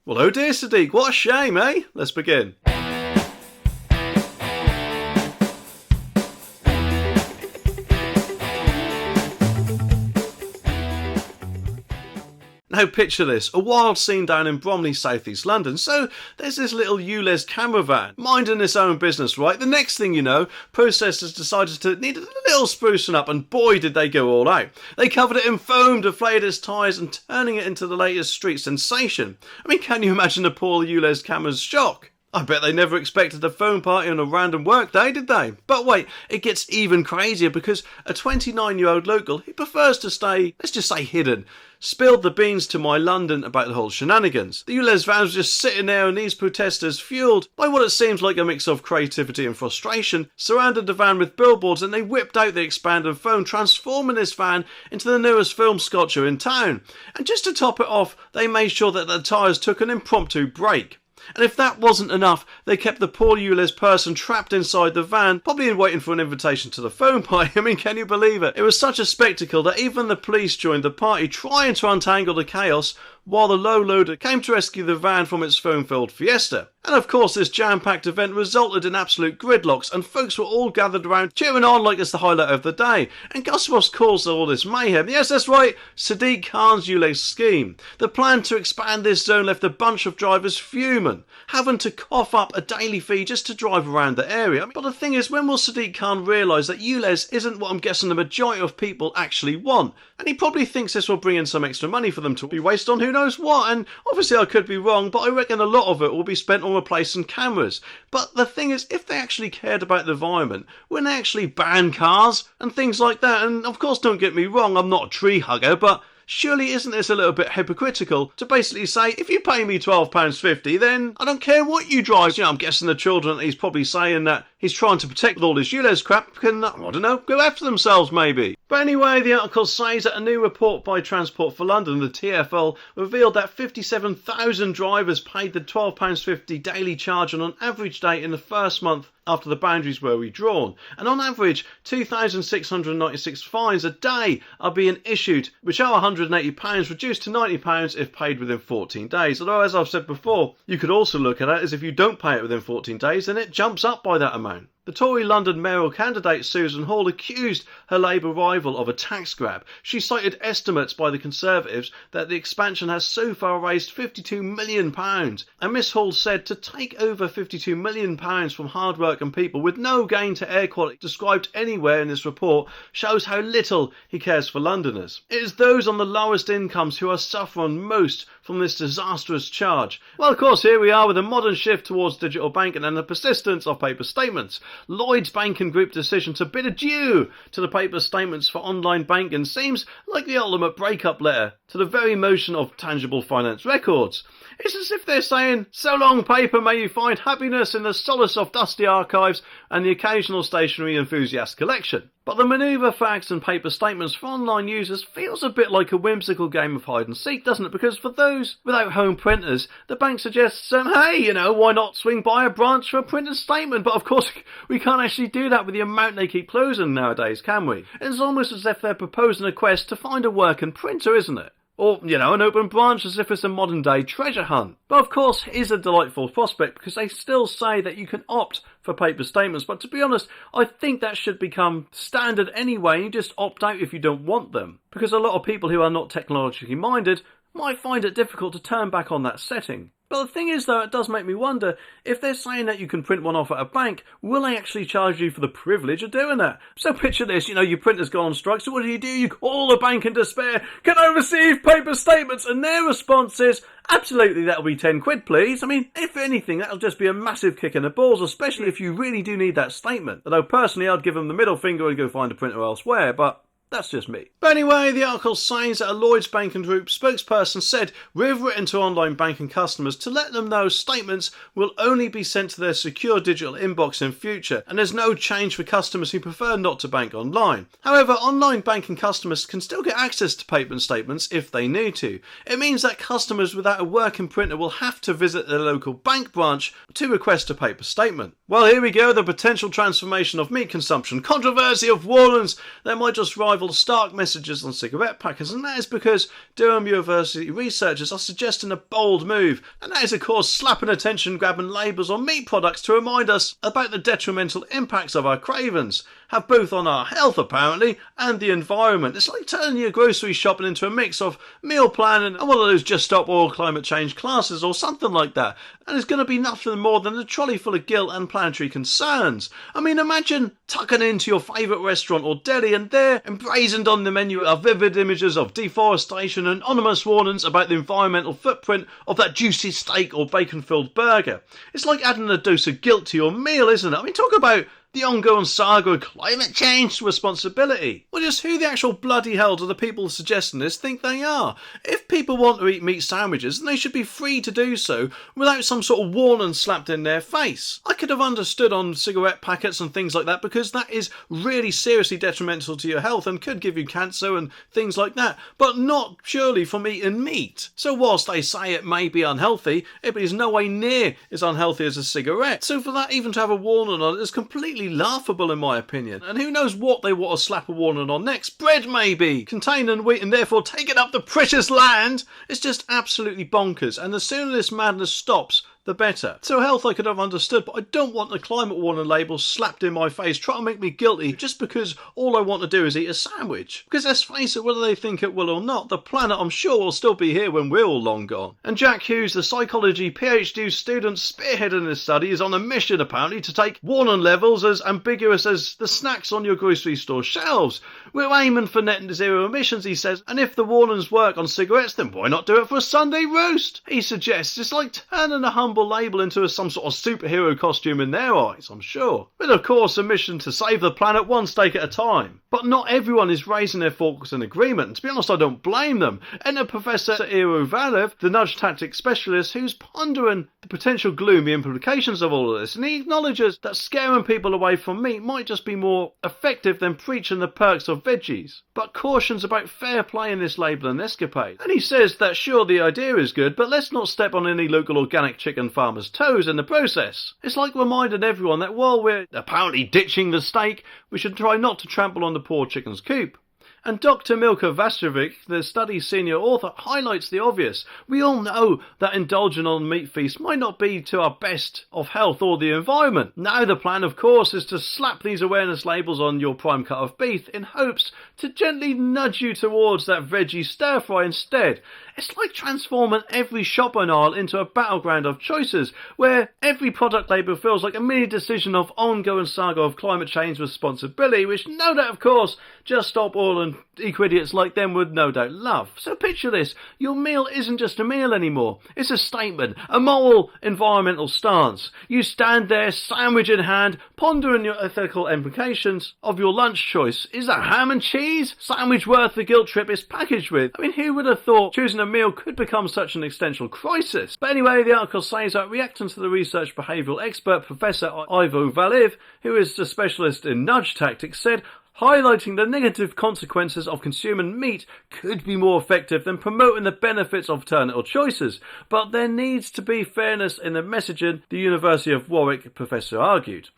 Well, oh dear, Sadiq, what a shame, eh? Let's begin. Now picture this, a wild scene down in Bromley, southeast London. So there's this little ULEZ camera van, minding its own business, right? The next thing you know, protesters decided to need a little sprucing up, and boy did they go all out. They covered it in foam, deflated its tyres and turning it into the latest street sensation. I mean, can you imagine the poor ULEZ camera's shock? I bet they never expected a phone party on a random work day, did they? But wait, it gets even crazier because a 29-year-old local who prefers to stay, let's just say hidden, spilled the beans to My London about the whole shenanigans. The ULEZ van was just sitting there and these protesters, fuelled by what it seems like a mix of creativity and frustration, surrounded the van with billboards and they whipped out the expanded phone, transforming this van into the newest film scotcher in town. And just to top it off, they made sure that the tyres took an impromptu break. And if that wasn't enough, they kept the poor ULEZ person trapped inside the van, probably waiting for an invitation to the phone party. I mean, can you believe it? It was such a spectacle that even the police joined the party, trying to untangle the chaos, while the low loader came to rescue the van from its foam-filled fiesta. And of course, this jam-packed event resulted in absolute gridlocks, and folks were all gathered around cheering on like it's the highlight of the day. And guess what's caused all this mayhem? Yes, that's right, Sadiq Khan's ULEZ scheme. The plan to expand this zone left a bunch of drivers fuming, having to cough up a daily fee just to drive around the area. But the thing is, when will Sadiq Khan realise that ULEZ isn't what I'm guessing the majority of people actually want? And he probably thinks this will bring in some extra money for them to be wasted on who knows what. And obviously I could be wrong, but I reckon a lot of it will be spent on replacing cameras. But the thing is, if they actually cared about the environment, wouldn't they actually ban cars and things like that? And of course, don't get me wrong, I'm not a tree hugger, but surely isn't this a little bit hypocritical to basically say, if you pay me £12.50, then I don't care what you drive. You know, I'm guessing the children, he's probably saying that he's trying to protect with all this ULEZ crap, can, I don't know, go after themselves maybe. But anyway, the article says that a new report by Transport for London, the TfL, revealed that 57,000 drivers paid the £12.50 daily charge on an average day in the first month after the boundaries were redrawn. And on average, 2,696 fines a day are being issued, which are £180 reduced to £90 if paid within 14 days. Although, as I've said before, you could also look at it as if you don't pay it within 14 days, then it jumps up by that amount. The Tory London mayoral candidate Susan Hall accused her Labour rival of a tax grab. She cited estimates by the Conservatives that the expansion has so far raised £52 million. And Miss Hall said to take over £52 million from hard work and people with no gain to air quality described anywhere in this report shows how little he cares for Londoners. It is those on the lowest incomes who are suffering most from this disastrous charge. Well, of course, here we are with a modern shift towards digital banking and the persistence of paper statements. Lloyds Bank and Group decision to bid adieu to the paper statements for online banking seems like the ultimate breakup letter to the very motion of tangible finance records. It's as if they're saying, so long paper, may you find happiness in the solace of dusty archives and the occasional stationery enthusiast collection. But the manoeuvre fax and paper statements for online users feels a bit like a whimsical game of hide and seek, doesn't it? Because for those without home printers, the bank suggests, hey, you know, why not swing by a branch for a printed statement? But of course, we can't actually do that with the amount they keep closing nowadays, can we? It's almost as if they're proposing a quest to find a working printer, isn't it? Or, you know, an open branch as if it's a modern day treasure hunt. But of course, it is a delightful prospect because they still say that you can opt for paper statements. But to be honest, I think that should become standard anyway. You just opt out if you don't want them. Because a lot of people who are not technologically minded might find it difficult to turn back on that setting. But the thing is, though, it does make me wonder, if they're saying that you can print one off at a bank, will they actually charge you for the privilege of doing that? So picture this, you know, your printer's gone on strike, so what do? You call the bank in despair, can I receive paper statements? And their response is, absolutely, that'll be 10 quid, please. I mean, if anything, that'll just be a massive kick in the balls, especially if you really do need that statement. Although personally, I'd give them the middle finger and go find a printer elsewhere, but that's just me. But anyway, the article says that a Lloyds Bank and Group spokesperson said, we've written to online banking customers to let them know statements will only be sent to their secure digital inbox in future, and there's no change for customers who prefer not to bank online. However, online banking customers can still get access to paper statements if they need to. It means that customers without a working printer will have to visit their local bank branch to request a paper statement. Well, here we go, the potential transformation of meat consumption. Controversy of Warlands that might just rise rival stark messages on cigarette packers, and that is because Durham University researchers are suggesting a bold move, and that is of course slapping attention-grabbing labels on meat products to remind us about the detrimental impacts of our cravings, have both on our health apparently and the environment. It's like turning your grocery shopping into a mix of meal planning and one of those just stop oil climate change classes or something like that, and it's going to be nothing more than a trolley full of guilt and planetary concerns. I mean, imagine tucking into your favourite restaurant or deli and there, emblazoned on the menu, are vivid images of deforestation and ominous warnings about the environmental footprint of that juicy steak or bacon-filled burger. It's like adding a dose of guilt to your meal, isn't it? I mean, talk about the ongoing saga of climate change responsibility. Well, just who the actual bloody hell do the people suggesting this think they are? If people want to eat meat sandwiches, then they should be free to do so without some sort of warning slapped in their face. I could have understood on cigarette packets and things like that, because that is really seriously detrimental to your health and could give you cancer and things like that, but not purely from eating meat. So whilst they say it may be unhealthy, it is no way near as unhealthy as a cigarette. So for that even to have a warning on it is completely laughable in my opinion. And who knows what they want to slap a warning on next? Bread maybe, containing wheat and therefore taking up the precious land. It's just absolutely bonkers, and the sooner this madness stops, the better. So health I could have understood, but I don't want the climate warning label slapped in my face trying to make me guilty just because all I want to do is eat a sandwich. Because let's face it, whether they think it will or not, the planet I'm sure will still be here when we're all long gone. And Jack Hughes, the psychology PhD student spearheading this study, is on a mission apparently to take warning levels as ambiguous as the snacks on your grocery store shelves. We're aiming for net zero emissions, he says, and if the warnings work on cigarettes, then why not do it for a Sunday roast? He suggests it's like turning a humble label into some sort of superhero costume in their eyes, I'm sure. With of course a mission to save the planet one steak at a time. But not everyone is raising their forks in agreement, and to be honest I don't blame them. Enter Professor Valev, the nudge tactics specialist, who's pondering the potential gloomy implications of all of this, and he acknowledges that scaring people away from meat might just be more effective than preaching the perks of veggies, but cautions about fair play in this labelling escapade. And he says that sure, the idea is good, but let's not step on any local organic chicken farmers' toes in the process. It's like reminding everyone that while we're apparently ditching the steak, we should try not to trample on the poor chicken's coop. And Dr. Milka Vastovic, the study's senior author, highlights the obvious. We all know that indulging on meat feasts might not be to our best of health or the environment. Now the plan, of course, is to slap these awareness labels on your prime cut of beef in hopes to gently nudge you towards that veggie stir-fry instead. It's like transforming every shopping aisle into a battleground of choices, where every product label feels like a mini decision of ongoing saga of climate change responsibility, which no doubt, of course, Just Stop Oil and eco-idiots like them would no doubt love. So picture this, your meal isn't just a meal anymore, it's a statement, a moral, environmental stance. You stand there, sandwich in hand, pondering your ethical implications of your lunch choice. Is a ham and cheese sandwich worth the guilt trip it's packaged with? I mean, who would have thought choosing a meal could become such an existential crisis? But anyway, the article says that reacting to the research behavioural expert Professor Ivo Valiv, who is a specialist in nudge tactics, said highlighting the negative consequences of consuming meat could be more effective than promoting the benefits of alternative choices, but there needs to be fairness in the messaging, the University of Warwick professor argued.